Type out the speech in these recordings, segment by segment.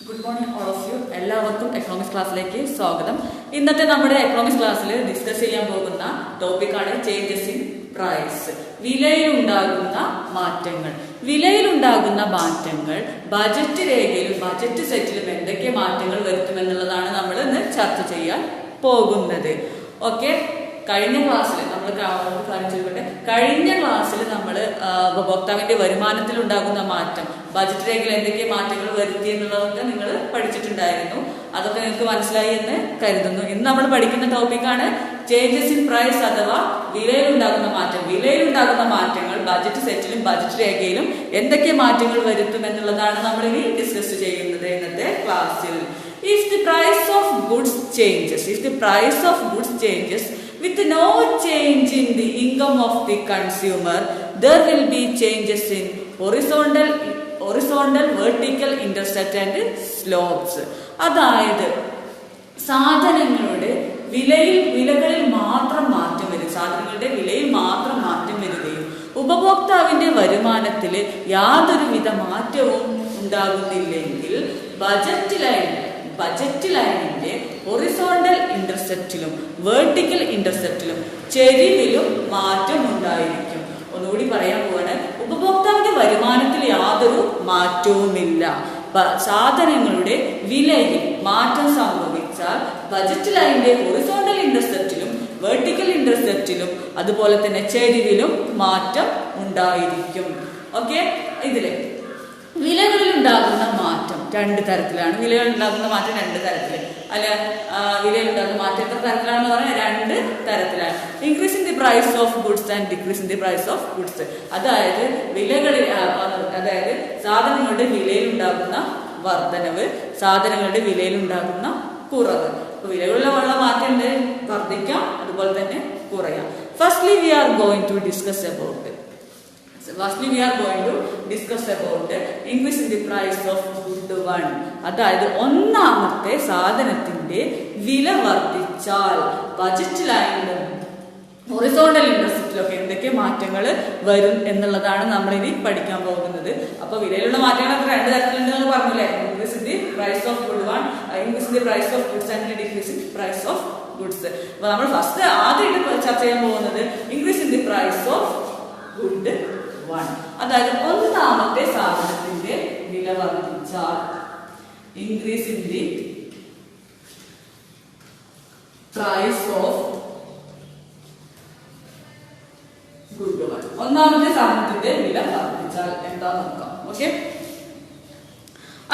Good morning all of you. എല്ലാവർക്കും economics ക്ലാസ്സിലേക്ക് സ്വാഗതം. ഇന്നത്തെ നമ്മുടെ എക്കണോമിക്സ് ക്ലാസ്സിൽ ഡിസ്കസ് ചെയ്യാൻ പോകുന്ന ടോപ്പിക്കാണ് ചേഞ്ചസ് ഇൻ പ്രൈസ്. വിലയിലുണ്ടാകുന്ന മാറ്റങ്ങൾ. വിലയിലുണ്ടാകുന്ന മാറ്റങ്ങൾ ബജറ്റ് രേഖയിലും ബജറ്റ് സെറ്റിലും എന്തൊക്കെ മാറ്റങ്ങൾ വരുത്തുമെന്നുള്ളതാണ് നമ്മൾ ഇന്ന് ചർച്ച ചെയ്യാൻ പോകുന്നത്. ഓക്കെ, കഴിഞ്ഞ ക്ലാസ്സിൽ നമ്മൾ കഴിഞ്ഞ ക്ലാസ്സിൽ നമ്മൾ ഉപഭോക്താവിന്റെ വരുമാനത്തിൽ ഉണ്ടാകുന്ന മാറ്റം, ബജറ്റ് രേഖയിൽ എന്തൊക്കെ മാറ്റങ്ങൾ വരുത്തി എന്നുള്ളതൊക്കെ നിങ്ങൾ പഠിച്ചിട്ടുണ്ടായിരുന്നു. അതൊക്കെ നിങ്ങൾക്ക് മനസ്സിലായി എന്ന് കരുതുന്നു. ഇന്ന് നമ്മൾ പഠിക്കുന്ന ടോപ്പിക്കാണ് ചേഞ്ചസ് ഇൻ പ്രൈസ് അഥവാ വിലയിലുണ്ടാകുന്ന മാറ്റം. വിലയിലുണ്ടാകുന്ന മാറ്റങ്ങൾ ബജറ്റ് സെറ്റിലും ബജറ്റ് രേഖയിലും എന്തൊക്കെ മാറ്റങ്ങൾ വരുത്തും എന്നുള്ളതാണ് നമ്മൾ ഇനി ഡിസ്കസ് ചെയ്യുന്നത് ഇന്നത്തെ ക്ലാസ്സിൽ. If the price of goods changes with no change in the income of the consumer, there will be changes in horizontal, vertical, intercept and slopes. അതായത് സാധനങ്ങളുടെ വിലകളിൽ മാത്രം മാറ്റം വരും. സാധനങ്ങളുടെ വിലയിൽ മാത്രം മാറ്റം വരികയും ഉപഭോക്താവിന്റെ വരുമാനത്തിൽ യാതൊരുവിധ മാറ്റവും ഉണ്ടാകുന്നില്ലെങ്കിൽ ബജറ്റ് ലൈനിന്റെ ഹൊറിസോണ്ടൽ ഇന്റർസെപ്റ്റിലും വെർട്ടിക്കൽ ഇന്റർസെപ്റ്റിലും ചെരിവിലും മാറ്റം ഉണ്ടായിരിക്കും. ഒന്നുകൂടി പറയാൻ പോവാണ്, ഉപഭോക്താവിന്റെ വരുമാനത്തിൽ യാതൊരു മാറ്റവുമില്ല. സാധനങ്ങളുടെ വിലയിൽ മാറ്റം സംഭവിച്ചാൽ ബജറ്റ് ലൈനിന്റെ ഹൊറിസോണ്ടൽ ഇന്റർസെപ്റ്റിലും വെർട്ടിക്കൽ ഇന്റർസെപ്റ്റിലും അതുപോലെ തന്നെ ചെരിവിലും മാറ്റം ഉണ്ടായിരിക്കും. ഓക്കെ, ഇതില് വിലകളിൽ ഉണ്ടാകുന്ന മാറ്റം രണ്ട് തരത്തിലാണ്. വിലകളിൽ ഉണ്ടാകുന്ന മാറ്റം രണ്ട് തരത്തില് അല്ല, വിലയിലുണ്ടാകുന്ന മാറ്റം എത്ര തരത്തിലാണെന്ന് പറഞ്ഞാൽ രണ്ട് തരത്തിലാണ്. Increase in the price of goods and decrease in the price of goods. അതായത് സാധനങ്ങളുടെ വിലയിലുണ്ടാകുന്ന വർധനവ്, സാധനങ്ങളുടെ വിലയിലുണ്ടാകുന്ന കുറവ്. അപ്പൊ വിലകളിലുള്ള മാറ്റം വർദ്ധിക്കാം, അതുപോലെ തന്നെ കുറയാം. Firstly we are going to discuss about increase in the price of good one. അതായത് ഒന്നാമത്തെ സാധനത്തിന്റെ വില വർദ്ധിച്ചാൽ ബജറ്റ് ലൈനിലും ഹൊറിസോണ്ടൽ ഇന്റർസെപ്റ്റിലൊക്കെ എന്തൊക്കെ മാറ്റങ്ങൾ വരും എന്നുള്ളതാണ് നമ്മൾ ഇനി പഠിക്കാൻ പോകുന്നത്. അപ്പൊ വിലയിലുള്ള മാറ്റങ്ങൾ രണ്ട് തരത്തിലുണ്ടെന്ന് പറഞ്ഞില്ലേ. Increase in the price of good one, increase in the price of goods and decrease in price of goods. അപ്പൊ നമ്മൾ ഫസ്റ്റ് ആദ്യമായിട്ട് ചർച്ച ചെയ്യാൻ പോകുന്നത് increase in the price of good one. അതായത് ഒന്നാമത്തെ സാധനത്തിന്റെ വില വർദ്ധിച്ചാൽ increase in the price of good one. ഒന്നാമത്തെ സാധനത്തിന്റെ വില വർദ്ധിച്ചാൽ എന്താ നോക്കാം. ഓക്കെ,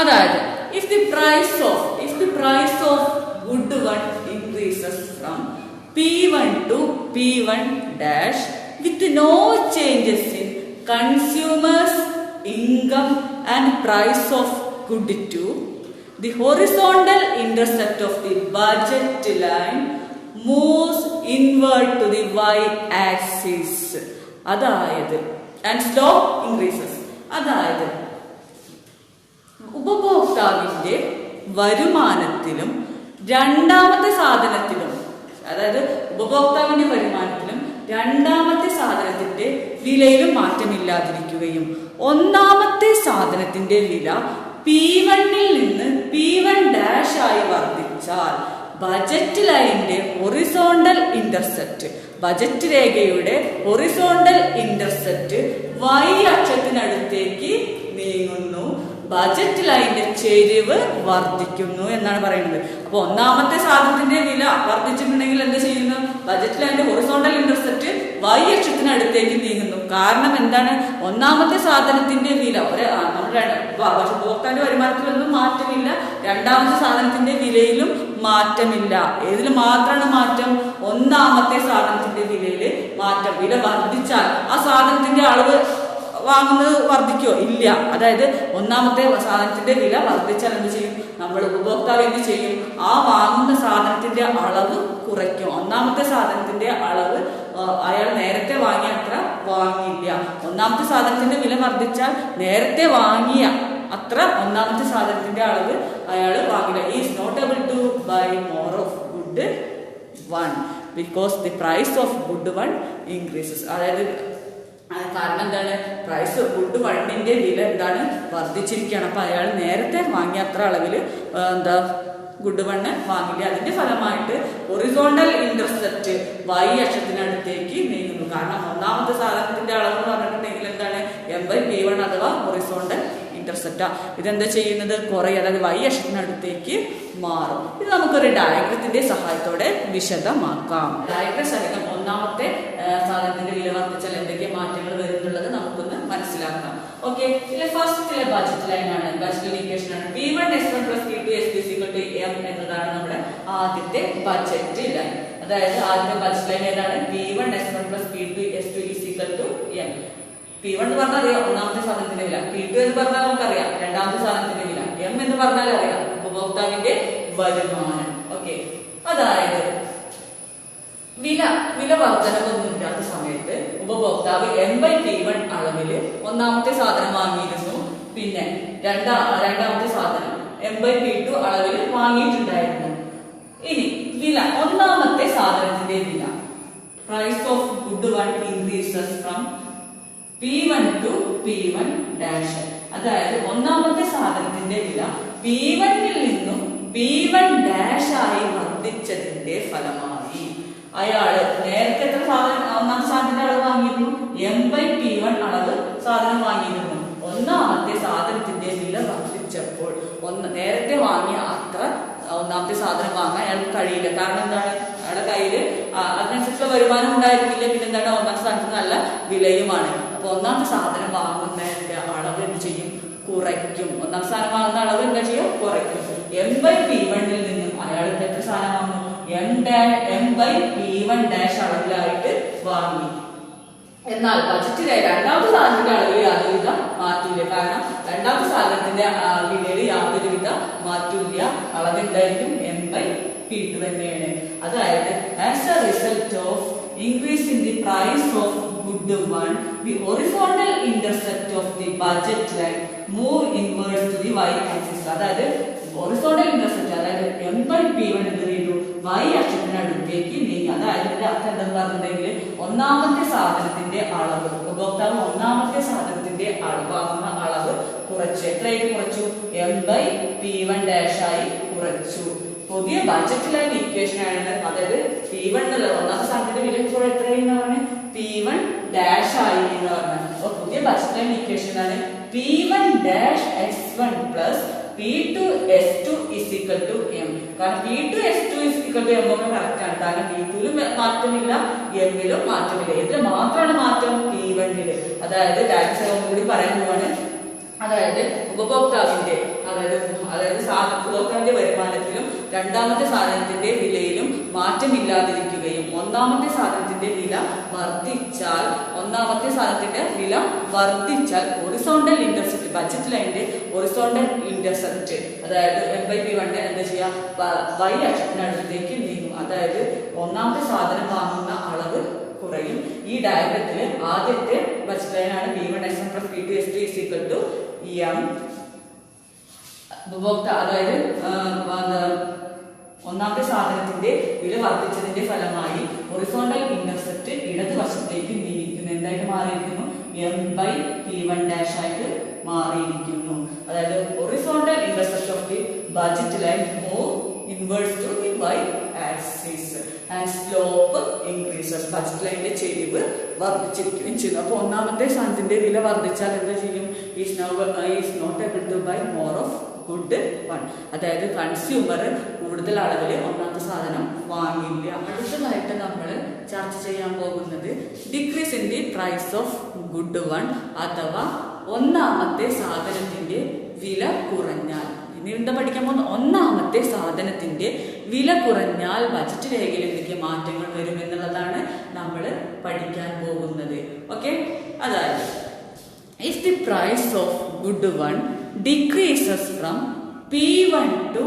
അതായത് if the price of good one increases from P1 to P1 dash with no changes in consumers income and price of good 2, the horizontal intercept of the budget line moves inward to the y-axis. അതായത് and slope increases. അതായത് ഉപഭോക്താവിന്റെ വരുമാനത്തിലും രണ്ടാമത്തെ സാധനത്തിലും, അതായത് ഉപഭോക്താവിന്റെ വരുമാനത്തിലും രണ്ടാമത്തെ സാധനത്തിന്റെ വിലയിലും മാറ്റമില്ലാതിരിക്കുകയും ഒന്നാമത്തെ സാധനത്തിന്റെ വില P1 നിന്ന് P1 ഡാഷ് ആയി വർദ്ധിച്ചാൽ ബജറ്റ് ലൈനിന്റെ ഹൊറിസോണ്ടൽ ഇന്റർസെപ്റ്റ്, ബജറ്റ് രേഖയുടെ ഹൊറിസോണ്ടൽ ഇന്റർസെപ്റ്റ് y അക്ഷത്തിനടുത്തേക്ക് നീങ്ങുന്നു, ബജറ്റ് ലൈനിന്റെ ചെരിവ് വർദ്ധിക്കുന്നു എന്നാണ് പറയുന്നത്. അപ്പൊ ഒന്നാമത്തെ സാധനത്തിന്റെ വില വർദ്ധിച്ചിട്ടുണ്ടെങ്കിൽ എന്ത് ചെയ്യുന്നു? ബജറ്റ് ലൈനിന്റെ ഹൊറിസോണ്ടൽ ഇന്റർസെപ്റ്റ് y അക്ഷത്തിനടുത്തേക്ക് നീങ്ങുന്നു. കാരണം എന്താണ്? ഒന്നാമത്തെ സാധനത്തിന്റെ വില ഉപഭോക്താവിന്റെ വരുമാനത്തിലൊന്നും മാറ്റമില്ല, രണ്ടാമത്തെ സാധനത്തിന്റെ വിലയിലും മാറ്റമില്ല. ഏതിൽ മാത്രമാണ് മാറ്റം? ഒന്നാമത്തെ സാധനത്തിന്റെ വിലയില് മാറ്റം. വില വർദ്ധിച്ചാൽ ആ സാധനത്തിന്റെ അളവ് വാങ്ങുന്നത് വർദ്ധിക്കോ? ഇല്ല. അതായത് ഒന്നാമത്തെ സാധനത്തിന്റെ വില വർദ്ധിച്ചാൽ എന്ത് ചെയ്യും? നമ്മൾ ഉപഭോക്താവ് എന്ത് ചെയ്യും? ആ വാങ്ങുന്ന സാധനത്തിന്റെ അളവ് കുറയ്ക്കും. ഒന്നാമത്തെ സാധനത്തിന്റെ അളവ് അയാൾ നേരത്തെ വാങ്ങിയ അത്ര വാങ്ങിയില്ല. ഒന്നാമത്തെ സാധനത്തിന്റെ വില വർദ്ധിച്ചാൽ നേരത്തെ വാങ്ങിയ അത്ര ഒന്നാമത്തെ സാധനത്തിന്റെ അളവ് അയാൾ വാങ്ങില്ല. Is not able to buy more of good one because the price of good one increases. അതായത് കാരണം എന്താണ്, പ്രൈസ് ഗുഡ് വണ്ണിന്റെ വില എന്താണ് വർദ്ധിച്ചിരിക്കുകയാണ്. അപ്പൊ അയാൾ നേരത്തെ വാങ്ങിയ അത്ര അളവിൽ എന്താ ഗുഡ് വണ്ണ് വാങ്ങില്ല. അതിന്റെ ഫലമായിട്ട് ഹൊറിസോണ്ടൽ ഇന്റർസെപ്റ്റ് y അക്ഷത്തിനടുത്തേക്ക് നീങ്ങുന്നു. കാരണം ഒന്നാമത്തെ സാധനത്തിന്റെ അളവ് എന്ന് പറഞ്ഞിട്ടുണ്ടെങ്കിൽ എന്താണ് M/P1 അഥവാ ഹൊറിസോണ്ടൽ ഇന്റർസെപ്റ്റ്. ഇതെന്താ ചെയ്യുന്നത്, കുറയും, അതായത് y അക്ഷത്തിനടുത്തേക്ക് മാറും. ഇത് നമുക്കൊരു ഡയഗ്രത്തിന്റെ സഹായത്തോടെ വിശദമാക്കാം. ഡയഗ്രം സഹിതം ഒന്നാമത്തെ സാധനത്തിന്റെ വില വർദ്ധിച്ചാൽ എന്തൊക്കെ മാറ്റങ്ങൾ വരുന്നുള്ളത് നമുക്കൊന്ന് മനസ്സിലാക്കാം. ഓക്കെ, ഇതിലെ ഫസ്റ്റ് ബഡ്ജറ്റ് ലൈൻ ആണ്, ബഡ്ജറ്റ് ഇക്വേഷൻ ആണ്. P1 S1 + P2 S2 = M എന്നതാണ് നമ്മുടെ ആദ്യത്തെ ബഡ്ജറ്റ് ലൈൻ. അതായത് ആദ്യത്തെ ബഡ്ജറ്റ് ലൈൻ ഏതാണ്, P1 S1 + P2 S2 = M. P1 എന്ന് പറഞ്ഞാൽ ഒന്നാമത്തെ സാധനത്തിന്റെ വില, P2 എന്ന് പറഞ്ഞാൽ നമുക്കറിയാം രണ്ടാമത്തെ സാധനത്തിന്റെ വില, M എന്ന് പറഞ്ഞാൽ അറിയാം ഉപഭോക്താവിന്റെ വരുമാനം. ഓക്കെ, അതായത് വില വർധനവൊന്നും ഇല്ലാത്ത സമയത്ത് ഉപഭോക്താവ് M/P1 അളവില് ഒന്നാമത്തെ സാധനം വാങ്ങിയിരുന്നു, പിന്നെ രണ്ടാമത്തെ സാധനം M/P2 അളവിൽ വാങ്ങിയിട്ടുണ്ടായിരുന്നു. ഇനി വില, ഒന്നാമത്തെ സാധനത്തിന്റെ വില, price of good one increases from P1 to P1 dash. അതായത് ഒന്നാമത്തെ സാധനത്തിന്റെ വില P1 ൽ നിന്നും P1 ഡാഷ് ആയി വർദ്ധിച്ചതിന്റെ ഫലമായി അയാള് നേരത്തെ എത്ര സാധനം ഒന്നാമത്തെ സാധനത്തിന്റെ അളവ് വാങ്ങിയിരുന്നു, M/P1 അളവ് സാധനം വാങ്ങിയിരുന്നു. ഒന്നാമത്തെ സാധനത്തിന്റെ വില വർദ്ധിച്ചപ്പോൾ നേരത്തെ വാങ്ങിയ അത്ര ഒന്നാമത്തെ സാധനം വാങ്ങാൻ അയാൾക്ക് കഴിയില്ല. കാരണം എന്താണ്, അയാളുടെ കയ്യില് അതിനനുസരിച്ചുള്ള വരുമാനം ഉണ്ടായിരിക്കില്ല. പിന്നെ എന്താണ്, ഒന്നാമത്തെ സാധനത്തിന് നല്ല വിലയുമാണ്. അപ്പൊ ഒന്നാമത്തെ സാധനം വാങ്ങുന്നതിന്റെ അളവ് എന്ത് ചെയ്യും, കുറയ്ക്കും. ഒന്നാമത്തെ സാധനം വാങ്ങുന്ന അളവ് എന്താ ചെയ്യും, കുറയ്ക്കും. M/P1 ൽ നിന്നും അയാൾ എത്ര സാധനം വാങ്ങുന്നു, M/P1 ഡാഷ് അളവിലായിട്ട് വാങ്ങി. എന്നാൽ ബഡ്ജറ്റിലെ രണ്ടാമത്തെ സാധനത്തിന്റെ അളവിൽ യാതൊരുവിധ മാറ്റമില്ല. കാരണം രണ്ടാമത്തെ സാധനത്തിന്റെ വിലയിൽ യാതൊരുവിധ മാറ്റമില്ല, അളവ് എന്തായിരിക്കും, M/P2 തന്നെയാണ്. അതായത് as A result of increase in the price of good one, the horizontal intercept of the budget line move inwards to the y axis. അതായത് horizontal intercept, അതായത് M/P1 എന്ത് ചെയ്തു, y അക്ഷത്തിനടുത്തേക്ക് നീങ്ങി. അതായത് ഇതിന്റെ അർത്ഥം എന്താന്ന് പറഞ്ഞിട്ടുണ്ടെങ്കിൽ ഒന്നാമത്തെ സാധനത്തിന്റെ അളവ്, ഉപഭോക്താവ് ഒന്നാമത്തെ സാധനത്തിന്റെ വാങ്ങുന്ന അളവ് കുറച്ചു. എത്രയായിട്ട് കുറച്ചു, M/P1 ഡാഷ് ആയി കുറച്ചു. പുതിയ ബഡ്ജറ്റ് ലൈൻ ഇക്വേഷൻ ആണ്. അതായത് P1 ഒന്നാമത്തെ സാധനത്തിന്റെ വില ഇപ്പോൾ എത്രയെന്ന് പറഞ്ഞ് P1 ഡാഷ് ആയി എന്ന് പറഞ്ഞു. അപ്പൊ പുതിയ ബഡ്ജറ്റ് ലൈൻ ഇക്വേഷൻ ആണ് P1 dash S1 + P2 S2 = M. കാരണം P2 S2 = M ഒക്കെ കറക്റ്റ് ആണ്. കാരണം P2ലും മാറ്റമില്ല, M-ലും മാറ്റമില്ല. ഇതിൽ മാത്രമാണ് മാറ്റം P1 ല്. അതായത് ടാക്സ് കൂടി പറയാൻ പോവാണ്. അതായത് ഉപഭോക്താവിന്റെ ഉപഭോക്താവിന്റെ വരുമാനത്തിലും രണ്ടാമത്തെ സാധനത്തിന്റെ വിലയിലും മാറ്റമില്ലാതിരിക്കുകയും ഒന്നാമത്തെ സാധനത്തിന്റെ വില വർദ്ധിച്ചാൽ ഹൊറിസോണ്ടൽ ഇന്റർസെപ്റ്റ്, ബഡ്ജറ്റ് ലൈനിന്റെ ഹൊറിസോണ്ടൽ ഇന്റർസെപ്റ്റ്, അതായത് M/P1 എന്താ ചെയ്യാ, y അക്ഷത്തിനടുത്തേക്ക് നീങ്ങും. അതായത് ഒന്നാമത്തെ സാധനം വാങ്ങുന്ന അളവ് കുറയും. ഈ ഡയഗ്രത്തിൽ ആദ്യത്തെ ബഡ്ജറ്റ് ലൈനാണ് P1 S1 + P2 S2 = M. അതായത് ഒന്നാമത്തെ സാധനത്തിന്റെ വില വർദ്ധിച്ചതിന്റെ ഫലമായി ഹൊറിസോണ്ടൽ ഇന്റർസെപ്റ്റ് ഇടതുവശത്തേക്ക് നീങ്ങിയിരിക്കുന്നു. എന്തായിട്ട് മാറിയിരിക്കുന്നു, M/P1 ഡാഷ് ആയിട്ട് മാറിയിരിക്കുന്നു. അതായത് horizontal intercept of the budget line move inwards to the y axis and slope increases. Budget ലൈനിന്റെ ചെരിവ് വർദ്ധിച്ചിരിക്കുകയും ചെയ്യുന്നു. അപ്പോൾ ഒന്നാമത്തെ സാധനത്തിന്റെ വില വർദ്ധിച്ചാൽ എന്താ ചെയ്യും, is not able to buy more of good one. അതായത് കൺസ്യൂമർ കൂടുതൽ അളവിൽ ഒന്നാമത്തെ സാധനം വാങ്ങില്ല. അടുത്തതായിട്ട് നമ്മൾ ചർച്ച ചെയ്യാൻ പോകുന്നത് decrease in the price of good one, അഥവാ ഒന്നാമത്തെ സാധനത്തിന്റെ വില കുറഞ്ഞാൽ. എന്താ പഠിക്കാൻ പോകുന്ന, ഒന്നാമത്തെ സാധനത്തിന്റെ വില കുറഞ്ഞാൽ ബഡ്ജറ്റ് രേഖയിൽ എന്തൊക്കെ മാറ്റങ്ങൾ വരും എന്നുള്ളതാണ് നമ്മൾ പഠിക്കാൻ പോകുന്നത്. ഓക്കെ, അതായത് if the price of good one decreases from P1 to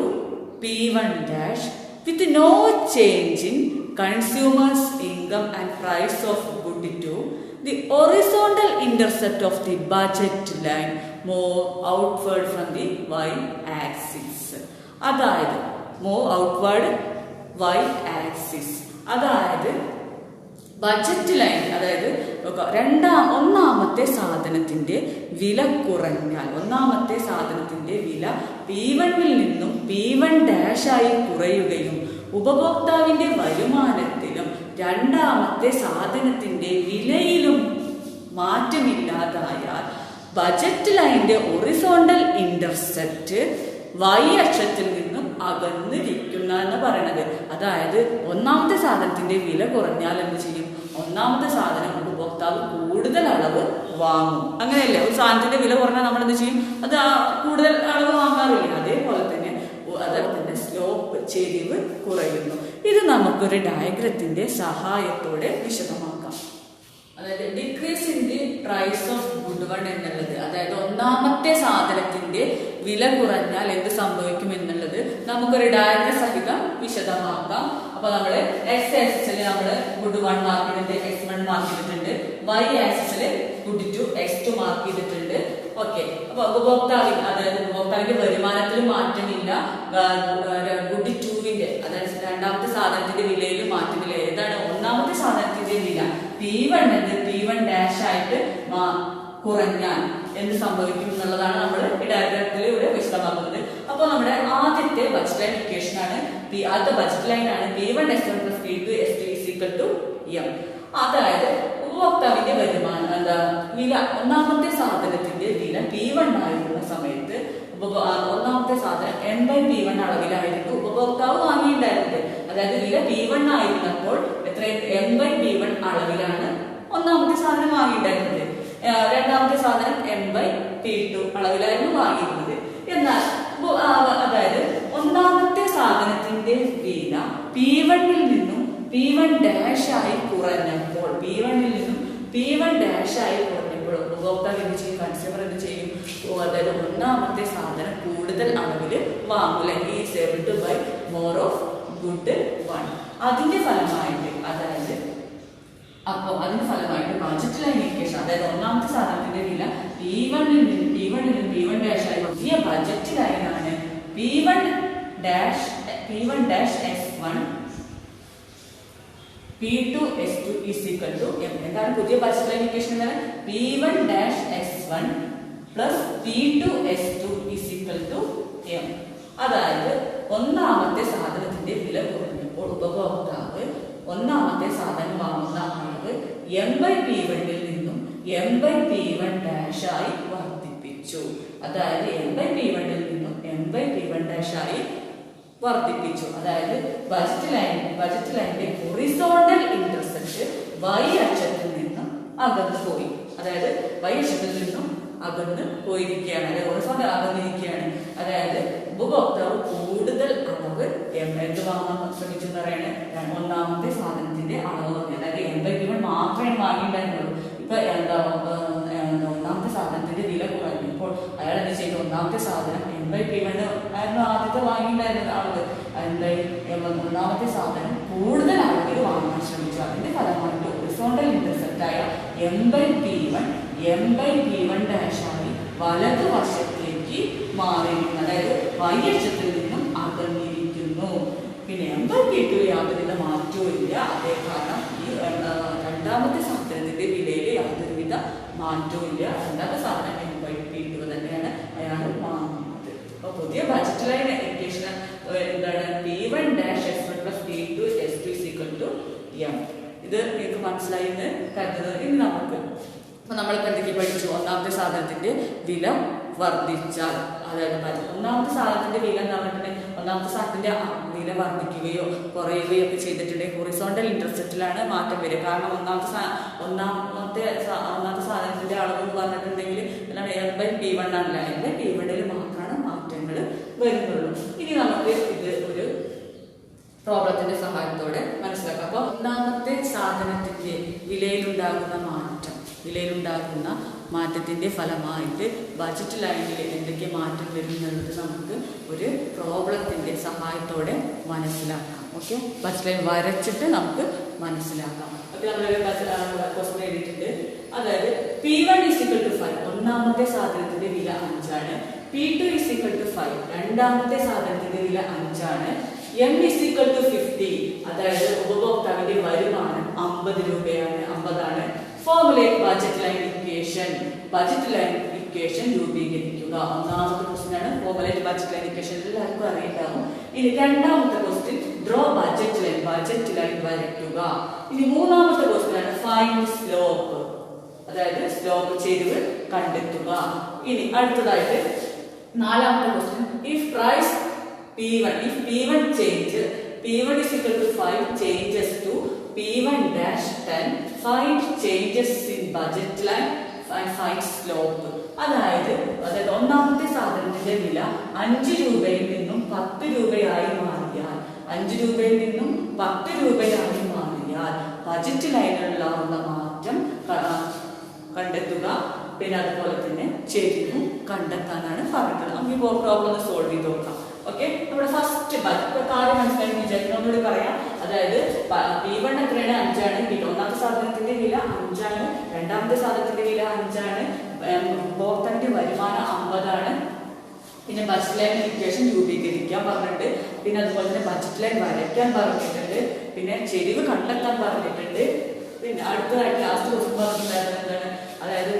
P1 dash with no change in consumers' income and price of good two, the horizontal intercept of the budget line move outward from the y axis. Move outward y axis. അതായത് budget line, അതായത് ഒന്നാമത്തെ സാധനത്തിന്റെ വില കുറഞ്ഞാൽ, ഒന്നാമത്തെ സാധനത്തിന്റെ വില P1-ൽ നിന്നും P1' ആയി കുറയുകയും ഉപഭോക്താവിന്റെ വരുമാനത്തിലും രണ്ടാമത്തെ സാധനത്തിന്റെ വിലയിലും മാറ്റമില്ലാതായാൽ ബജറ്റ് ലൈനിന്റെ ഒറിസോണ്ടൽ ഇന്റർസെപ്റ്റ് y അക്ഷത്തിൽ നിന്നും അകന്നിരിക്കുന്ന എന്ന് പറയുന്നത്. അതായത് ഒന്നാമത്തെ സാധനത്തിന്റെ വില കുറഞ്ഞാൽ എന്ത് ചെയ്യും? ഒന്നാമത്തെ സാധനം ഉപഭോക്താവ് കൂടുതൽ അളവ് വാങ്ങും. അങ്ങനെയല്ലേ? ഒരു സാധനത്തിന്റെ വില കുറഞ്ഞാൽ നമ്മൾ എന്ത് ചെയ്യും? അത് കൂടുതൽ അളവ് വാങ്ങാറില്ല. അതേപോലെ തന്നെ അതിന്റെ സ്ലോപ്പ്, ചെരിവ് കുറയുന്നു. ഇത് നമുക്കൊരു ഡയഗ്രത്തിന്റെ സഹായത്തോടെ വിശദമാക്കാം. അതായത് decrease in the price of good one എന്നുള്ളത്, അതായത് ഒന്നാമത്തെ സാധനത്തിന്റെ വില കുറഞ്ഞാൽ എന്ത് സംഭവിക്കും എന്നുള്ളത് നമുക്കൊരു ഡയഗ്രം സഹിതം വിശദമാക്കാം. അപ്പൊ നമ്മള് എക്സ് ആക്സിസിൽ നമ്മള് ഗുഡ് വൺ മാർക്ക് ചെയ്തിട്ടുണ്ട്, x1 മാർക്ക് ചെയ്തിട്ടുണ്ട്, y ആക്സിസിൽ ഗുഡ് 2 x2 മാർക്ക് ചെയ്തിട്ടുണ്ട്. ഓക്കെ. അപ്പൊ ഉപഭോക്താവിന്റെ വരുമാനത്തിൽ മാറ്റമില്ല, ഗുഡ് 2-ന്റെ അതായത് രണ്ടാമത്തെ സാധനത്തിന്റെ വിലയിൽ മാറ്റമില്ല. ഏതാണ് ഒന്നാമത്തെ സാധനത്തിന്റെ വില? P1 എന്ന് P1' ആയിട്ട് കുറഞ്ഞാൽ എന്ത് സംഭവിക്കും എന്നുള്ളതാണ് നമ്മൾ ഈ ഡയഗ്രത്തിലൂടെ വിശദമാക്കുന്നത്. അപ്പൊ നമ്മുടെ ആദ്യത്തെ ബജറ്റ് ലൈൻ ഇക്വേഷൻ ആണ്, ആദ്യത്തെ ബജറ്റ് ലൈൻ ആണ് P1 S1 + P2 S2 = M. അതായത് ഉപഭോക്താവിന്റെ വരുമാനം വില, ഒന്നാമത്തെ സാധനത്തിന്റെ വില P1 ആയിരുന്ന സമയത്ത് ഒന്നാമത്തെ സാധനം M/P1 അളവിലായിരുന്നു ഉപഭോക്താവ് വാങ്ങിയിട്ടുണ്ടായിരുന്നത്. അതായത് വില P1 ആയിരുന്നപ്പോൾ എത്ര M/P1 അളവിലാണ് ഒന്നാമത്തെ സാധനം വാങ്ങിയിട്ടുണ്ടായിരുന്നത്. രണ്ടാമത്തെ സാധനം M/P2 അളവിലായിരുന്നു വാങ്ങിയിരുന്നത്. എന്നാൽ അതായത് ഒന്നാമത്തെ സാധനത്തിന്റെ വില P1-ൽ നിന്നും P1' ആയി കുറഞ്ഞപ്പോൾ, P1-ൽ നിന്നും P1' ആയി കുറഞ്ഞപ്പോൾ ഉപഭോക്താവ് എന്ത് ചെയ്യും? കൺസ്യൂമർ എന്ത് ചെയ്യും? അതായത് ഒന്നാമത്തെ സാധനം കൂടുതൽ അളവിൽ വാങ്ങൂല. Is able to buy more of good one. അതിന്റെ ഫലമായിട്ട്, അതായത് ബജറ്റ് ലൈൻ ഇക്വേഷൻ, അതായത് ഒന്നാമത്തെ സാധനത്തിന്റെ വില P1-ൽ നിന്നും P1' ആയി പുതിയ ബജറ്റ് ലൈനാണ് P1' S1 P2 S2 = M. എന്താണ് പുതിയ ബജറ്റ് ലൈൻ ഇക്വേഷൻ? എന്താണ്? P1' S1 + P2 S2 = M. അതായത് ഒന്നാമത്തെ സാധനത്തിന്റെ വില കുറഞ്ഞപ്പോൾ ഉപഭോക്താവ് ഒന്നാമത്തെ സാധനം വാങ്ങുന്ന അളവ് M/P1-ൽ നിന്നും M/P1' ആയി വർദ്ധിപ്പിച്ചു. അതായത് M/P1-ൽ നിന്നും M/P1' ആയി വർദ്ധിപ്പിച്ചു. അതായത് ബജറ്റ് ലൈനിന്റെ ഹൊറിസോണ്ടൽ ഇന്റർസെപ്റ്റ് y അക്ഷത്തിൽ നിന്നും അകന്നു പോയി. അതായത് y അക്ഷത്തിൽ നിന്നും അകന്ന് പോയിരിക്കുകയാണ്, അതായത് ഹൊറിസോണ്ടൽ അകന്നിരിക്കുകയാണ്. അതായത് ഉപഭോക്താവ് കൂടുതൽ അളവ് എന്ത് വാങ്ങാൻ ശ്രമിച്ചു എന്ന് പറയുന്നത് ഒന്നാമത്തെ സാധനത്തിന്റെ അളവ് പറഞ്ഞു. അതായത് M/P1 മാത്രമേ വാങ്ങിയിട്ടുണ്ടായിരുന്നുള്ളൂ. ഇപ്പൊ ഒന്നാമത്തെ സാധനത്തിന്റെ വില കുറഞ്ഞപ്പോൾ അയാൾ എന്ത് ചെയ്തു? ഒന്നാമത്തെ സാധനം M/P1 ആയിരുന്നു ആദ്യത്തെ വാങ്ങിയിട്ടുണ്ടായിരുന്നത് അളവ്. ഒന്നാമത്തെ സാധനം കൂടുതൽ അളവിൽ വാങ്ങാൻ ശ്രമിച്ചു. അതിന്റെ ഫലമായിട്ട് ഹൊറിസോണ്ടൽ ഇന്റർസെപ്റ്റ് ആയ M/P1 M/P1' ആയി വലതുവശത്തേക്ക് മാറിയിരിക്കുന്നു. അതായത് y അക്ഷത്തിൽ നിന്നും അകന്നിരിക്കുന്നു. പിന്നെ M/P2 യാതൊരുവിധ മാറ്റവും ഇല്ല. അതേ കാരണം ഈ രണ്ടാമത്തെ സാധനത്തിന്റെ വിലയിൽ യാതൊരുവിധ മാറ്റവും ഇല്ല. രണ്ടാമത്തെ സാധനം M/P2 തന്നെയാണ് അയാൾ വാങ്ങുന്നത്. അപ്പൊ പുതിയ ബജറ്റ് ലൈൻ ഇക്വേഷൻ എന്താണ്? P1' S1 + P2 S2 = M. ഇത് നിങ്ങൾക്ക് മനസ്സിലായി എന്ന് കരുതുന്നത്. ഇനി നമ്മളിപ്പോ എന്തൊക്കെ പഠിച്ചു? ഒന്നാമത്തെ സാധനത്തിന്റെ വില വർദ്ധിച്ചാൽ, അതായത് ഒന്നാമത്തെ സാധനത്തിന്റെ വില എന്ന് പറഞ്ഞിട്ടുണ്ടെങ്കിൽ ഒന്നാമത്തെ സാധനത്തിന്റെ വില വർദ്ധിക്കുകയോ കുറയുകയോ ഒക്കെ ചെയ്തിട്ടുണ്ടെങ്കിൽ ഹൊറിസോണ്ടൽ ഇന്റർസെപ്റ്റിലാണ് മാറ്റം വരിക. കാരണം ഒന്നാമത്തെ സാധനത്തിന്റെ അളവ് എന്ന് പറഞ്ഞിട്ടുണ്ടെങ്കിൽ M/P1 ആണല്ല, M/P1-ൽ മാത്രമാണ് മാറ്റങ്ങൾ വരുന്നുള്ളൂ. ഇനി നമുക്ക് ഇത് ഒരു പ്രോബ്ലത്തിന്റെ സഹായത്തോടെ മനസ്സിലാക്കാം. അപ്പൊ ഒന്നാമത്തെ സാധനത്തിന്റെ വിലയിലുണ്ടാകുന്ന മാറ്റത്തിന്റെ ഫലമായിട്ട് ബജറ്റ് ലൈനിൽ എന്തൊക്കെ മാറ്റം വരുന്നുള്ളത് നമുക്ക് ഒരു പ്രോബ്ലത്തിന്റെ സഹായത്തോടെ മനസ്സിലാക്കാം. ഓക്കെ, ബജറ്റ് ലൈൻ വരച്ചിട്ട് നമുക്ക് മനസ്സിലാക്കാം. അപ്പൊ നമ്മളൊരു ക്വസ്റ്റ്യൻ എഴുതിയിട്ടുണ്ട്. അതായത് P1 = 5, ഒന്നാമത്തെ സാധനത്തിന്റെ വില 5 ആണ്. P2 = 5, രണ്ടാമത്തെ സാധനത്തിന്റെ വില 5 ആണ്. M is equal to 50. അതായത് ഉപഭോക്താവിന്റെ വരുമാനം 50 രൂപയാണ്, 50 ആണ്. Formulate budget line equation. Budget line equation രൂപീകരിക്കുക. ഒന്നാമത്തെ ക്വസ്റ്റ്യൻ ആണ് ഫോർമുലേറ്റ് ബഡ്ജറ്റ് ലൈൻ ഇക്വേഷൻ. എല്ലാവർക്കും അറിയാം. ഇനി രണ്ടാമത്തെ question draw budget line. Budget line വരയ്ക്കുക. ഇനി മൂന്നാമത്തെ ക്വസ്റ്റ്യൻ ആണ് ഫൈൻഡ് സ്ലോപ്പ്. അതായത് സ്ലോപ്പ് ചെരിവ് കണ്ടെത്തുക. ഇനി അടുത്തതായിട്ട് നാലാമത്തെ question if price P1 if P1 change P1 is equal to 5 changes to P1 dash 10 find changes in budget line and find slope. അതായത് ഒന്നാമത്തെ സാധനത്തിന്റെ വില 5 രൂപയിൽ നിന്നും 10 രൂപയായി മാറിയാൽ 5 രൂപയിൽ നിന്നും 10 രൂപയായി മാറിയാൽ ബഡ്ജറ്റ് ലൈനിലുള്ള മാറ്റം കണ്ടെത്തുക. പിന്നെ അതുപോലെ തന്നെ ചെരിവും കണ്ടെത്താനാണ് പറഞ്ഞത്. നമുക്ക് ഈ പ്രോബ്ലം ഒന്ന് സോൾവ് ചെയ്ത് നോക്കാം. ഓക്കെ, നമ്മുടെ ഫസ്റ്റ് കാര്യം മനസ്സിലായി വിചാരിക്കുന്നതോടുകൂടി പറയാം. അതായത് P1 എത്രയാണ്? 5 ആണ്. ഒന്നാമത്തെ സാധനത്തിന്റെ വില 5 ആണ്. രണ്ടാമത്തെ സാധനത്തിന്റെ വില 5 ആണ്. ഉപഭോക്താവിന്റെ വരുമാനം 50 ആണ്. പിന്നെ ബഡ്ജറ്റ് ലൈൻ ഇക്വേഷൻ രൂപീകരിക്കാൻ പറഞ്ഞിട്ടുണ്ട്. പിന്നെ അതുപോലെ തന്നെ ബഡ്ജറ്റ് ലൈൻ വരയ്ക്കാൻ പറഞ്ഞിട്ടുണ്ട്. പിന്നെ ചെരിവ് കണ്ടെത്താൻ പറഞ്ഞിട്ടുണ്ട്. പിന്നെ അടുത്തതായിട്ട് ലാസ്റ്റ് ക്വസ്റ്റ്യൻ പറഞ്ഞിട്ടുണ്ടായിരുന്നത് എന്താണ്? അതായത്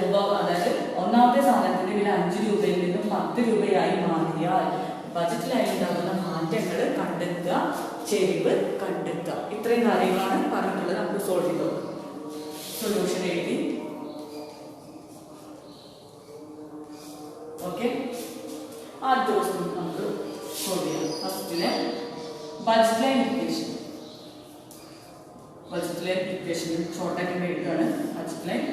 ഒന്നാമത്തെ സാധനത്തിന്റെ വില 5 രൂപയിൽ നിന്നും 10 രൂപയായി മാറിയാൽ ബഡ്ജറ്റ് ലൈനിൽ ഉണ്ടാകുന്ന മാറ്റങ്ങൾ കണ്ടെത്തുക, ചെരിവ് കണ്ടെത്തുക. ഇത്രയും കാര്യങ്ങളാണ് പറഞ്ഞിട്ടുള്ളത്. നമുക്ക് സോൾവ് ചെയ്ത് സൊല്യൂഷൻ എഴുതി. ഓക്കെ, ആദ്യത്തെ ക്വസ്റ്റ്യൻ നമുക്ക് സോൾവ് ചെയ്യാം. ഫസ്റ്റിലെ budget line equation. Budget line equation ഷോർട്ടാക്കി എഴുതുകയാണ്. Budget line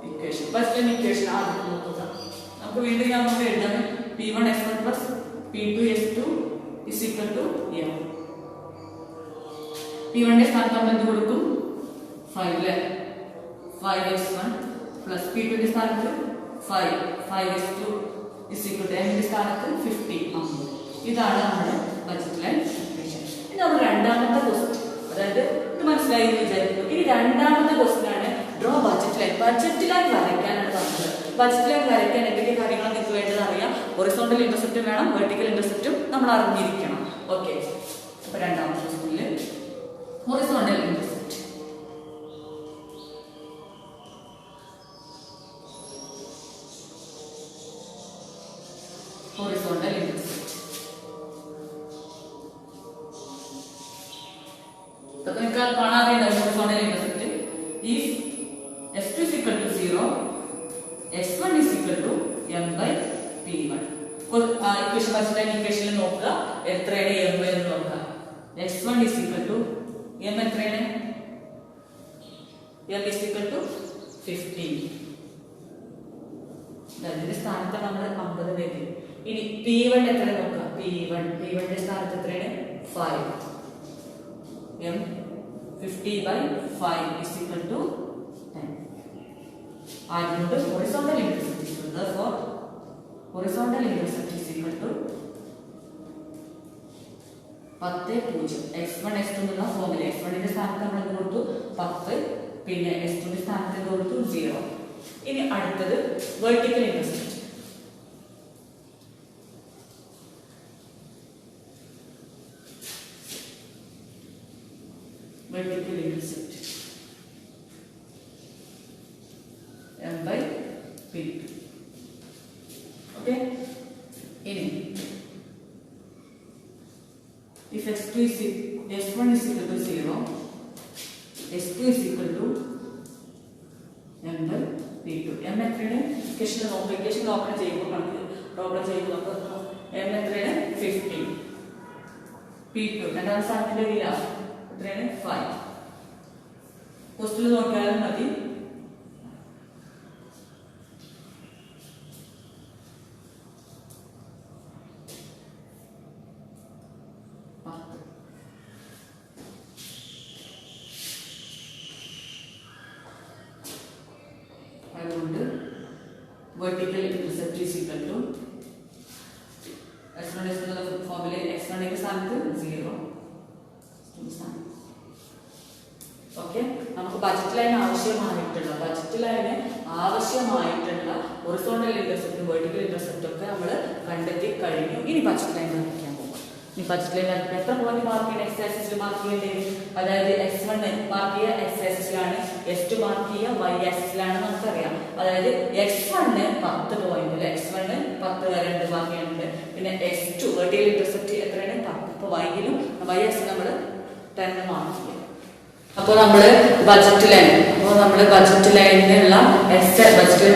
equation. Budget line equation ആദ്യം നോക്കുക. നമുക്ക് വീണ്ടും നമുക്ക് എഴുതാം. P1 S1 plus P2 S2 is equal to M. P1 ന്റെ സ്ഥാനത്ത് നമ്മൾ എന്ത് കൊടുക്കും? 5 5S1 plus P2 ന്റെ സ്ഥാനത്ത് 5S2 is equal to M ന്റെ സ്ഥാനത്ത് 50. ഇതാണ് നമ്മുടെ ബഡ്ജറ്റ് ലൈൻ ഇക്വേഷൻ. ഇനി നമ്മൾ രണ്ടാമത്തെ ക്വസ്റ്റ്യൻ, അതായത് ഇത് മനസ്സിലായി എന്ന് വിചാരിക്കുന്നു. ഇനി രണ്ടാമത്തെ ക്വസ്റ്റ്യൻ ആണ് draw budget line. Budget line വരയ്ക്കാനാണ് പറഞ്ഞത്. ബഡ്ജറ്റ് ലൈൻ വരയ്ക്കാൻ എന്തൊക്കെ കാര്യങ്ങളാണ് നിങ്ങൾക്ക് വേണ്ടത് അറിയാം. ഹൊറിസോണ്ടൽ ഇന്റർസെപ്റ്റും വേണം, വെർട്ടിക്കൽ ഇന്റർസെപ്റ്റും നമ്മൾ അറിഞ്ഞിരിക്കണം. ഓക്കെ, അപ്പൊ രണ്ടാമത്തെ ക്വസ്റ്റ്യനിൽ ഹൊറിസോണ്ടൽ ഇന്റർസെപ്റ്റ്. ഹൊറിസോണ്ടൽ ഇന്റർസെപ്റ്റ് നിങ്ങൾക്ക് കാണാറില്ല. Horizontal intercept if S2 is equal to 0, S1 is equal to M by P1. Equation budget line ഇക്വേഷനിൽ നോക്കുക എത്രയാണ് M എന്ന് നോക്കുക. S1 is equal to M എത്രയാണ്? M is equal to 50. ഇതിന്റെ സ്ഥാനത്ത് നമ്മൾ 50 എഴുതി. ഇനി P1 എത്ര നോക്കുക? P1 ന്റെ സ്ഥാനത്ത് എത്രയാണ്? 5. M 50 by 5 is equal to 10. അതുകൊണ്ട് horizontal intercept is equal to, therefore horizontal intercept is equal to 10 0. x1 x2 എന്നുള്ള ഫോർമുല x1 ന്റെ സ്ഥാനത്ത് നമ്മൾ എന്ത് കൊടുത്തു? 10. പിന്നെ x2 ന്റെ സ്ഥാനത്ത് എന്ത് കൊടുത്തു? 0. ഇനി അടുത്തത് vertical intercept. vertical intercept M by P2. Okay, in if S1 is equal to 0, S2 is equal to M by P2. M എത്രയാണ്? ഇക്വേഷൻ ഓപ്പൺ ചെയ്യുമ്പോൾ പ്രോബ്ലം ചെയ്യുമ്പോൾ നമുക്ക് M എത്രയാണ്? 50. P2 രണ്ടാം സ്ഥാനത്തിന്റെ വില എത്രയാണ്? 5. ക്വസ്റ്റ്യൻ നോക്കിയാലും മതി. അതുകൊണ്ട് vertical intercept is equal to x1 എന്നുള്ള ഫോർമുല x1 ന്റെ സ്ഥാനത്ത് 0. ഓക്കെ, നമുക്ക് ബഡ്ജറ്റ് ലൈന് ആവശ്യമായിട്ടുള്ള ഹൊറിസോണ്ടൽ ഇന്റർസെപ്റ്റും വെർട്ടിക്കൽ ഇന്റർസെപ്റ്റും ഒക്കെ നമ്മൾ കണ്ടെത്തി കഴിഞ്ഞു. ഇനി ബഡ്ജറ്റ് ലൈൻ വരയ്ക്കാൻ പോകും. ഈ ബഡ്ജറ്റ് ലൈൻ എത്ര പോയിന്റ് മാർക്ക് ചെയ്യണം? എക്സ് ആക്സിസിൽ മാർക്ക് ചെയ്യേണ്ടത്. അതായത് x1 മാർക്ക് ചെയ്യുക എക്സ് ആക്സിസിലാണ്, x2 മാർക്ക് ചെയ്യുക വൈ ആക്സിസിലാണ് നമുക്കറിയാം. അതായത് x1 10 പോയിന്റ്, x1 10 വരെ ഉണ്ട് മാർക്ക് ചെയ്യുന്നുണ്ട്. പിന്നെ x2 വെർട്ടിക്കൽ ഇന്റർസെപ്റ്റ് എത്രയാണ്? 10. അപ്പോൾ വൈയിലും വൈ ആക്സിൽ നമ്മൾ 10 മാർക്ക് ചെയ്യും. അപ്പോൾ നമ്മള് ബഡ്ജറ്റ് ലൈനിനുള്ള ബഡ്ജറ്റ് ലൈൻ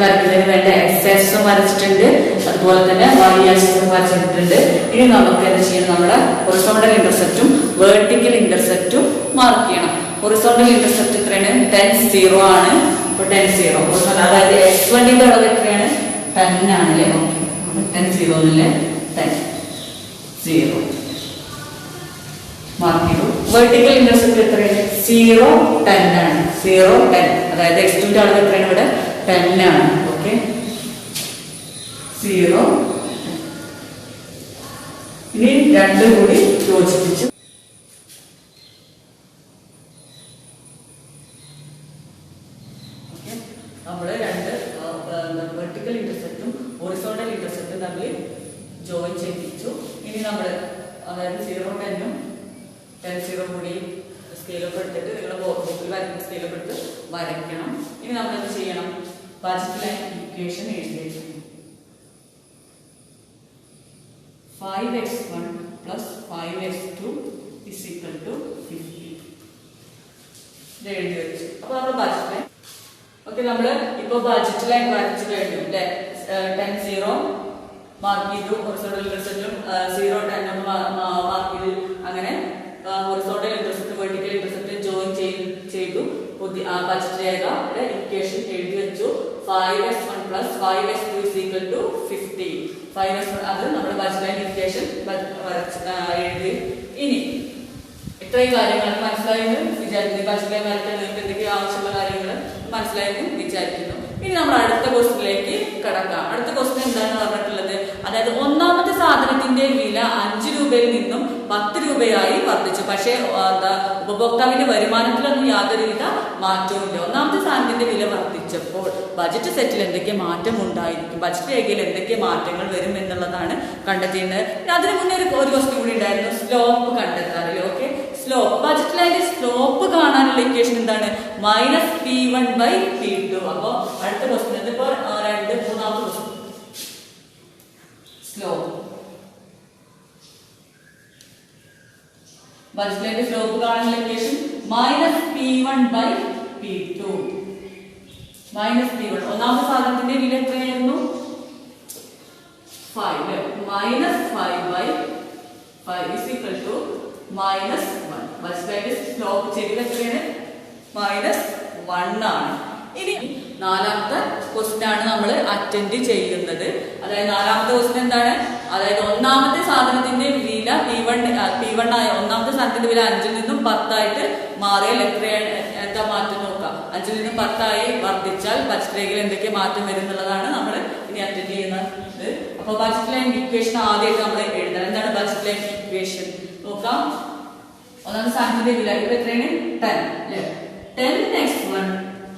വരയ്ക്കുന്നതിന് വേണ്ട എക്സ് ആക്സിസും വരച്ചിട്ടുണ്ട്, അതുപോലെ തന്നെ വൈ ആക്സിസും വരച്ചിട്ടുണ്ട്. ഇനി നമുക്ക് എന്താ ചെയ്യണം? നമ്മുടെ ഹൊറിസോണ്ടൽ ഇന്റർസെപ്റ്റും വെർട്ടിക്കൽ ഇന്റർസെപ്റ്റും മാർക്ക് ചെയ്യണം. ഹൊറിസോണ്ടൽ ഇന്റർസെപ്റ്റ് എത്രയാണ്? 10 0 ആണ്. അപ്പോൾ 10 0, അതായത് x1ന്റെ അളവ് എത്രയാണ്? 10 ആണല്ലേ. 10 0 എന്നല്ലേ, 10 0 മാർക്ക് ചെയ്തു. വെർട്ടിക്കൽ ഇന്റർസെപ്റ്റ് എത്രയാണ്? 0 10 ആണ്. 0 10, അതായത് x2ന്റെ അളവ് എത്രയാണ്? ഇവിടെ 10 ആണ്. ഓക്കെ, 0. ഇനി രണ്ടും കൂടി യോജിപ്പിച്ച് നമ്മള് രണ്ട് വെർട്ടിക്കൽ ഇന്റർസെപ്റ്റും ഹൊറിസോണ്ടൽ ഇന്റർസെപ്റ്റും തമ്മിൽ ജോയിൻ ചെയ്യിപ്പിച്ചു. ഇനി നമ്മള് അതായത് 0 10ഉം 10 0 കൂടി സ്കെയിലൊക്കെ എടുത്തിട്ട് നിങ്ങളുടെ ബുക്കിൽ വരയ്ക്കുന്ന സ്കെയിലൊക്കെ എടുത്ത് വരയ്ക്കണം. ഇനി നമ്മൾ എന്ത് ചെയ്യണം? ബഡ്ജറ്റ് ലൈൻ ഇക്വേഷൻ എഴുതി 5x1 plus 5x2 is equal to 50. ഇത് എഴുതി വെച്ചു. അപ്പോൾ നമ്മൾ ബഡ്ജറ്റ് ലൈൻ ഓക്കെ, നമ്മൾ ഇപ്പോൾ ബഡ്ജറ്റ് ലൈൻ വരച്ചു കഴിഞ്ഞു അല്ലേ. 10 0 മാർക്ക് ചെയ്തു, ഹൊറിസോണ്ടൽ ഇന്റർസെപ്റ്റും 0 10 മാർക്ക് ചെയ്തു. അങ്ങനെ horizontal intercept vertical intercept join ചെയ്തു. പുതിയ ബഡ്ജറ്റ് രേഖയുടെ ഇക്വേഷൻ എഴുതി വെച്ചു. 5x1 plus 5x2 is equal to 50. 5x1 അത് നമ്മുടെ ബഡ്ജറ്റ് ലൈൻ ഇക്വേഷൻ എഴുതി. ഇനി ഇത്രയും കാര്യങ്ങൾ മനസ്സിലായെന്ന് വിചാരിക്കുന്നു. ബഡ്ജറ്റ് ലൈൻ വരയ്ക്കാൻ നിങ്ങൾക്ക് എന്തൊക്കെ ആവശ്യമുള്ള കാര്യങ്ങൾ മനസ്സിലായെന്ന് വിചാരിക്കുന്നു. ഇനി നമ്മൾ അടുത്ത ക്വസ്റ്റിലേക്ക് കടക്കാം. അടുത്ത ക്വസ്റ്റ്യൻ എന്താണ് പറഞ്ഞിട്ടുള്ളത്? അതായത് ഒന്നാമത്തെ സാധനത്തിന്റെ വില 5 രൂപയിൽ നിന്നും 10 രൂപയായി വർദ്ധിച്ചു. പക്ഷേ ഉപഭോക്താവിന്റെ വരുമാനത്തിലൊന്നും യാതൊരുവിധ മാറ്റവും ഇല്ല. ഒന്നാമത്തെ സാധനത്തിന്റെ വില വർദ്ധിച്ചപ്പോൾ ബജറ്റ് സെറ്റിൽ എന്തൊക്കെ മാറ്റം ഉണ്ടായിരിക്കും, ബജറ്റ് രേഖയിൽ എന്തൊക്കെ മാറ്റങ്ങൾ വരും എന്നുള്ളതാണ് കണ്ടെത്തിയത്. അതിന് മുന്നേ ഒരു ക്വസ്റ്റ്യൻ കൂടി ഉണ്ടായിരുന്നു, സ്ലോപ്പ് കണ്ടെത്താറില്ല. ഓക്കെ, സ്ലോപ്പ് ബജറ്റ് ലൈനിന്റെ സ്ലോപ്പ് കാണാനുള്ള ഇക്വേഷൻ എന്താണ്? -P1/P2. അപ്പോ അടുത്ത ക്വസ്റ്റ്യൻ ഇതിപ്പോ മൂന്നാമത്തെ ക്വസ്റ്റ്യൻ സ്ലോപ്പ്. ബജറ്റ് ലൈനിന്റെ സ്ലോപ്പ് കാണാനുള്ള ഇക്വേഷൻ -P1/P2. -P1 ഒന്നാമത്തെ സാധനത്തിന്റെ വില എത്രയായിരുന്നു? 5. -5/5 is equal to -1. ബജറ്റ് ലൈനിന്റെ സ്ലോപ്പ് ചെരിവ് എത്രയാണ്? -1 ആണ്. ഇനി നാലാമത്തെ ക്വസ്റ്റ്യൻ ആണ് നമ്മൾ അറ്റൻഡ് ചെയ്യുന്നത്. അതായത് നാലാമത്തെ ക്വസ്റ്റ്യൻ എന്താണ്? അതായത് ഒന്നാമത്തെ സാധനത്തിന്റെ വില P1 ആയ ഒന്നാമത്തെ സാധനത്തിന്റെ വില 5ൽ നിന്നും 10 ആയിട്ട് മാറിയാൽ എന്താ മാറ്റം നോക്കാം. 5ൽ നിന്നും 10 ആയി വർദ്ധിച്ചാൽ ബജറ്റ് രേഖയിൽ എന്തൊക്കെ മാറ്റം വരും എന്നുള്ളതാണ് നമ്മൾ ഇനി അറ്റൻഡ് ചെയ്യുന്നത്. അപ്പൊ ബജറ്റ് ലൈൻ ഇക്വേഷൻ ആദ്യമായിട്ട് നമ്മൾ എഴുതണം. എന്താണ് ബജറ്റ് ലൈൻ ഇക്വേഷൻ നോക്കാം. ഒന്നാമത്തെ സാധനത്തിന്റെ വില ഇപ്പൊ എത്രയാണ്? 10 അല്ലേ. 10x1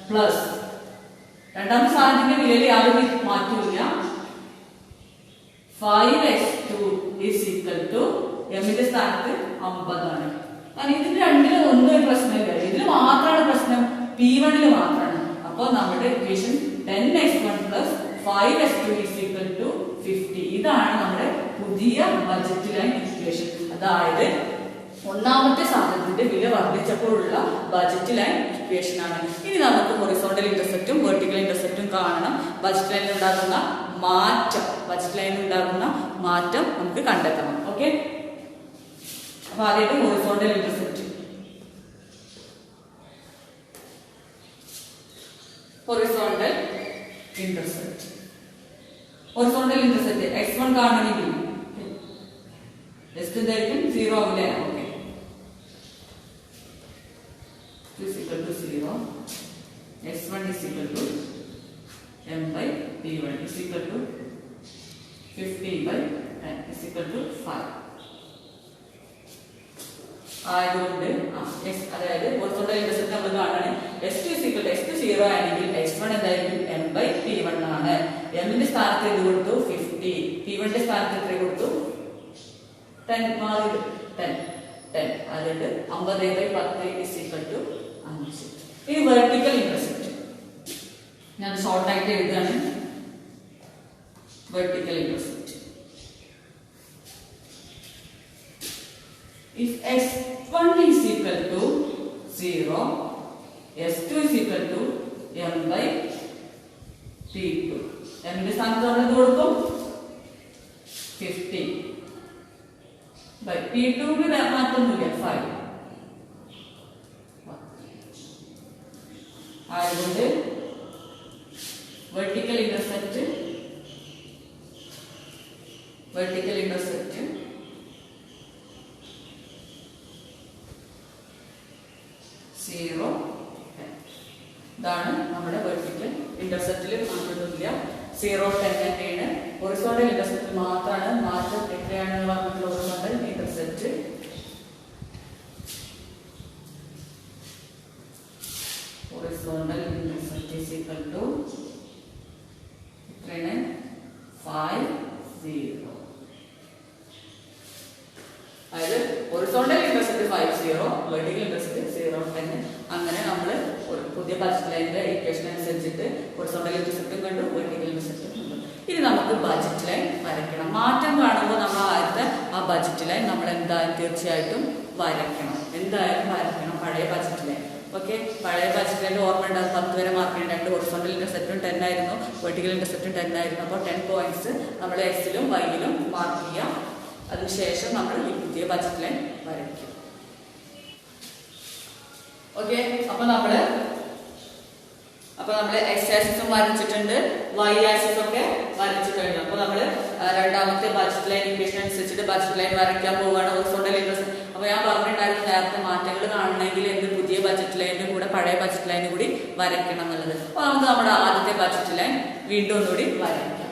പ്ലസ് രണ്ടാമത്തെ സാധനത്തിന്റെ വിലയിൽ യാതൊരു മാറ്റമില്ല 5x2 is equal to എമ്മിന്റെ സ്ഥാനത്ത് 50 ആണ്. കാരണം ഇതിന് രണ്ടിലും ഒന്നും ഒരു പ്രശ്നമില്ല, ഇതിൽ മാത്രമാണ് പ്രശ്നം, P1 മാത്രമാണ്. അപ്പോൾ നമ്മുടെ equation 10x1 plus 5x2 is equal to 50. ഇതാണ് നമ്മുടെ പുതിയ ബജറ്റ് ലൈൻ ഇക്വേഷൻ. അതായത് ഒന്നാമത്തെ സാധനത്തിന്റെ വില വർദ്ധിച്ചപ്പോഴുള്ള ബജറ്റ് ലൈൻ ഇക്വേഷൻ ആണ്. ഇനി നമുക്ക് ഹൊറിസോണ്ടൽ ഇന്റർസെപ്റ്റും വെർട്ടിക്കൽ ഇന്റർസെപ്റ്റും കാണണം. ബജറ്റ് ലൈനിൽ ഉണ്ടാകുന്ന മാറ്റം നമുക്ക് കണ്ടെത്തണം. ഓക്കെ, അപ്പൊ ആദ്യമായിട്ട് horizontal intercept. Horizontal intercept x1 കാണണമെങ്കിൽ എന്തായിരിക്കും? 0 ആവില്ലേ? Okay, is equal to 0. x1 is equal to m/P1 is equal to 50/10 is equal to 5. ആയതുകൊണ്ട് അതായത് ഹൊറിസോണ്ടൽ ഇന്റർസെപ്റ്റ് നമ്മൾ കാണാണ്. x2 is equal to x2 0 ആണെങ്കിൽ x1 എന്തായിരിക്കും? m/P1 ആണ്. m ന്റെ സ്ഥാനത്ത് എന്ത് കൊടുത്തു? 50. P1 ന്റെ സ്ഥാനത്ത് എത്ര കൊടുത്തു? 10 മാറി 10 അതായത് 50/10 ഇസ് ഈക്വൽ ടു 5. ഈ വെർട്ടിക്കൽ ഇന്റർസെപ്റ്റ് ഞാൻ ഷോർട്ട് ആയിട്ട് എഴുതാണ്. Vertical intercept if s1 is equal to 0, s2 is equal to m by p2. m ന്റെ സ്ഥാനത്ത് നമ്മൾ എന്ത് കൊടുക്കും? 50 by p2 ന് മാറ്റമൊന്നുമില്ല 5. അതുകൊണ്ട് വെർട്ടിക്കൽ ഇന്റർസെപ്റ്റ് 0. ഇതാണ് നമ്മുടെ വെർട്ടിക്കൽ ഇന്റർസെപ്റ്റിൽ മാറ്റമൊന്നുമില്ല. 0 10 തന്നെയാണ്. ഹൊറിസോണ്ടൽ ഇന്റർസെപ്റ്റിൽ മാത്രമാണ് മാറ്റം. എത്രയാണെന്ന് പറഞ്ഞിട്ടുള്ള horizontal intercept is equal to 5 0. അതായത് ഹൊറിസോണ്ടൽ ഇന്റർസെപ്റ്റ് 5 0, വെർട്ടിക്കൽ ഇന്റർസെപ്റ്റ് 0 10. അങ്ങനെ നമ്മൾ ഒരു പുതിയ ബഡ്ജറ്റ് ലൈനിന്റെ ഇക്വേഷൻ അനുസരിച്ചിട്ട് ഹൊറിസോണ്ടൽ ഇന്റർസെപ്റ്റും കണ്ടു, വെർട്ടിക്കൽ ഇന്റർസെപ്റ്റും കണ്ടു. ഇനി നമുക്ക് ബഡ്ജറ്റ് ലൈൻ വരയ്ക്കണം. മാറ്റം കാണുമ്പോൾ നമ്മൾ ആദ്യത്തെ ആ ബഡ്ജറ്റ് ലൈൻ നമ്മൾ എന്തായാലും തീർച്ചയായിട്ടും വരയ്ക്കണം. പഴയ ബഡ്ജറ്റ് ലൈൻ. ഓക്കെ, പഴയ ബഡ്ജറ്റ് ലൈൻ ഓർമ്മ ഉണ്ടാകും. 10 വരെ മാർക്ക് ചെയ്യേണ്ട. 2 ഹൊറിസോണ്ടൽ ഇന്റർസെപ്റ്റും 10 ആയിരുന്നു, വെർട്ടിക്കൽ ഇന്റർസെപ്റ്റും 10 ആയിരുന്നു. അപ്പോൾ 10 പോയിന്റ്സ് നമ്മൾ എക്സിലും വൈയിലും മാർക്ക് ചെയ്യാം. അതിനുശേഷം നമ്മൾ ഈ പുതിയ ബഡ്ജറ്റ് ലൈൻ വരയ്ക്കും. ഓക്കെ, അപ്പൊ നമ്മള് എക്സ് ആക്സിസും വരച്ചിട്ടുണ്ട്, വൈ ആക്സിസും ഒക്കെ വരച്ചു കഴിഞ്ഞു. അപ്പൊ നമ്മള് രണ്ടാമത്തെ ബഡ്ജറ്റ് ലൈൻ ഇക്വേഷൻ അനുസരിച്ചിട്ട് ബഡ്ജറ്റ് ലൈൻ വരയ്ക്കാൻ പോവുകയാണ്. Horizontal intercept. അപ്പൊ ഞാൻ പറഞ്ഞിട്ടുണ്ടായിരുന്നു നേരത്തെ മാറ്റങ്ങൾ കാണണമെങ്കിൽ എന്ത് പുതിയ ബഡ്ജറ്റ് ലൈനിന്റെ കൂടെ പഴയ ബഡ്ജറ്റ് ലൈനും കൂടി വരയ്ക്കണം എന്നുള്ളത്. അപ്പൊ നമുക്ക് നമ്മുടെ ആദ്യത്തെ ബഡ്ജറ്റ് ലൈൻ വീണ്ടും ഒന്നുകൂടി വരയ്ക്കാം.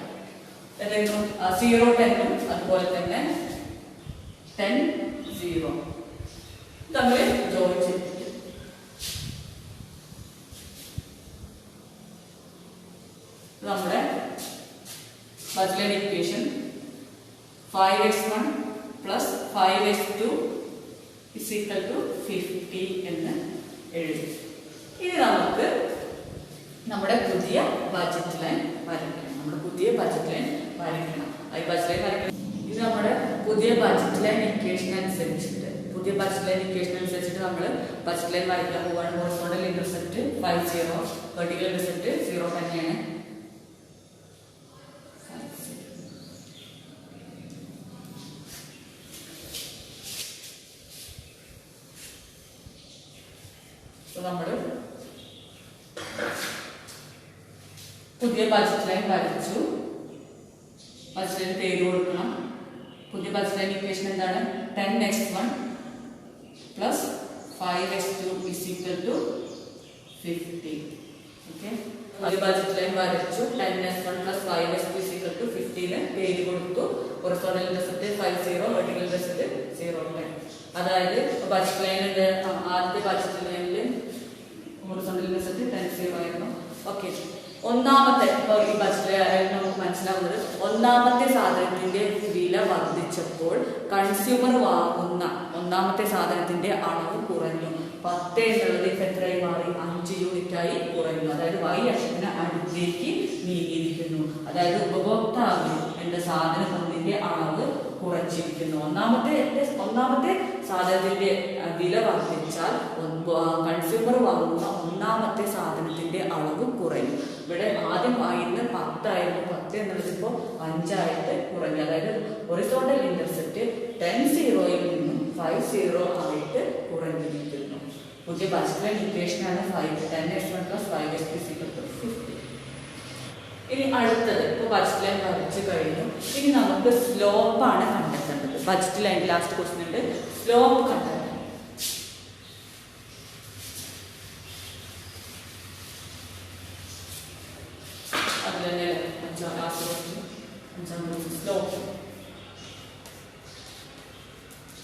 0 10 അതുപോലെ തന്നെ 10 0 തമ്മിൽ ജോയിൻ ചെയ്തിരിക്കും. നമ്മുടെ budget line equation 5x1 plus 5x2 is equal to 50 എന്ന് എഴുതി. ഇനി നമുക്ക് നമ്മുടെ പുതിയ ബഡ്ജറ്റ് ലൈൻ വരയ്ക്കണം. ഇത് നമ്മുടെ പുതിയ ബഡ്ജറ്റ് ലൈൻ ഇക്വേഷൻ അനുസരിച്ചിട്ട് നമ്മൾ ബഡ്ജറ്റ് ലൈൻ വരയ്ക്കാൻ പോവുകയാണ്. ഹൊറിസോണ്ടൽ ഇന്റർസെപ്റ്റ് 5 0, വെർട്ടിക്കൽ ഇന്റർസെപ്റ്റ് 0 തന്നെയാണ്. നമ്മൾ പുതിയ ബഡ്ജറ്റ് ലൈൻ വരച്ചു. ബഡ്ജറ്റ് ലൈൻ പേര് കൊടുക്കണം. പുതിയ ബഡ്ജറ്റ് ലൈൻ ഇക്വേഷൻ എന്താണ്? 10x1 plus 5x2 is equal to 50. Okay, പുതിയ ബഡ്ജറ്റ് ലൈൻ വരച്ചു. 10x1 plus 5x2 is equal to 50 പേര് കൊടുത്തു. Horizontal intercept 5 0, vertical intercept 0 10. അതായത് ബഡ്ജറ്റ് ലൈനിന്റെ ആദ്യത്തെ ബഡ്ജറ്റ് ലൈനിൽ ഹൊറിസോണ്ടൽ ഇന്റർസെപ്റ്റ് 10 0 ആയിരുന്നു. ഓക്കെ, ഒന്നാമത്തെ ഈ ബഡ്ജറ്റ് ലൈൻ നമുക്ക് മനസ്സിലാവുന്നത് ഒന്നാമത്തെ സാധനത്തിന്റെ വില വർദ്ധിച്ചപ്പോൾ കൺസ്യൂമർ വാങ്ങുന്ന ഒന്നാമത്തെ സാധനത്തിന്റെ അളവ് കുറഞ്ഞു. 10 എന്നുള്ളത് എത്രയായി മാറി? 5 യൂണിറ്റായി കുറഞ്ഞു. അതായത് y അക്ഷത്തിന് അടുത്തേക്ക് നീങ്ങിയിരിക്കുന്നു. അതായത് ഉപഭോക്താവ് എന്റെ സാധനം ഒന്നിന്റെ അളവ് കുറച്ചിരിക്കുന്നു. ഒന്നാമത്തെ സാധനത്തിന്റെ വില വർദ്ധിച്ചാൽ കൺസ്യൂമർ വാങ്ങുന്ന ഒന്നാമത്തെ സാധനത്തിന്റെ അളവ് കുറയും. ഇവിടെ ആദ്യം വാങ്ങിയിരുന്ന 10 ആയിരുന്നു. 10 എന്നുള്ളത് ഇപ്പോൾ 5 ആയിട്ട് കുറഞ്ഞു. അതായത് ഹൊറിസോണ്ടൽ ഇന്റർസെപ്റ്റ് 10 0 നിന്നും 5 0 ആയിട്ട് കുറഞ്ഞിരിക്കുന്നു. പുതിയ ബഡ്ജറ്റ് ലൈൻ ഇക്വേഷൻ ആണ് 10x1 plus 5x2 is equal to 50. ഇനി അടുത്തത് ഇപ്പോൾ ബഡ്ജറ്റ് ലൈൻ വരച്ചു കഴിഞ്ഞു. ഇനി നമുക്ക് സ്ലോപ്പാണ് കണ്ടെത്തേണ്ടത്. ബഡ്ജറ്റ് ലൈൻ ലാസ്റ്റ് ക്വസ്റ്റ്യൻ ഉണ്ട്, സ്ലോപ്പ് കണ്ടെത്തണം. അത് തന്നെ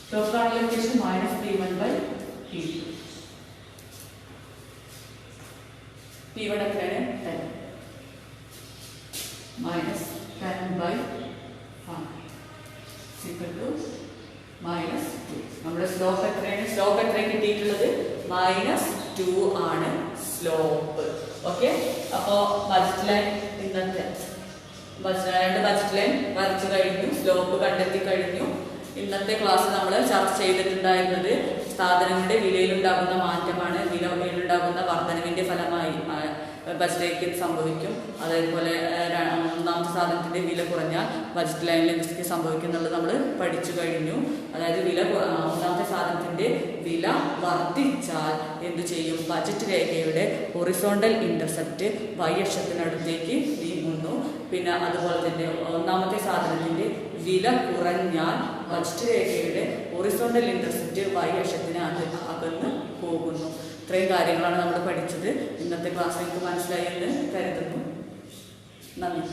സ്ലോപ്പ് കാൽക്കുലേഷൻ -P1/P2. P1 എത്രയാണ്? 10 -10/5 is equal to സ്ലോപ്പ് എത്രയാണ്? സ്ലോപ്പ് എത്രയാണ് കിട്ടിയിട്ടുള്ളത്? -2 ആണ് സ്ലോപ്പ്. ഓക്കെ, അപ്പോ ബഡ്ജറ്റ് ലൈൻ ഇന്നത്തെ ബഡ്ജറ്റ് ലൈൻ വരച്ചു കഴിഞ്ഞു, സ്ലോപ്പ് കണ്ടെത്തി കഴിഞ്ഞു. ഇന്നത്തെ ക്ലാസ് നമ്മൾ ചർച്ച ചെയ്തിട്ടുണ്ടായിരുന്നത് സാധനങ്ങളുടെ വിലയിലുണ്ടാകുന്ന മാറ്റമാണ്. വിലയിലുണ്ടാകുന്ന വർധനവിന്റെ ഫലമായി ബഡ്ജറ്റിലേക്ക് സംഭവിക്കും. അതേപോലെ ഒന്നാമത്തെ സാധനത്തിന്റെ വില കുറഞ്ഞാൽ ബഡ്ജറ്റ് ലൈനിൽ എന്തൊക്കെ സംഭവിക്കും എന്നുള്ളത് നമ്മൾ പഠിച്ചു കഴിഞ്ഞു. അതായത് ഒന്നാമത്തെ സാധനത്തിന്റെ വില വർദ്ധിച്ചാൽ എന്തു ചെയ്യും? ബഡ്ജറ്റ് രേഖയുടെ ഹൊറിസോണ്ടൽ ഇന്റർസെപ്റ്റ് y അക്ഷത്തിനടുത്തേക്ക് നീങ്ങുന്നു. പിന്നെ അതുപോലെ തന്നെ ഒന്നാമത്തെ സാധനത്തിന്റെ വില കുറഞ്ഞാൽ ബഡ്ജറ്റ് രേഖയുടെ ഹൊറിസോണ്ടൽ ഇന്റർസെപ്റ്റ് y അക്ഷത്തിന് അകന്ന് പോകുന്നു. ഇത്രയും കാര്യങ്ങളാണ് നമ്മൾ പഠിച്ചത്. ഇന്നത്തെ ക്ലാസ് നിങ്ങൾക്ക് മനസ്സിലായി എന്ന് കരുതുന്നു. നന്ദി.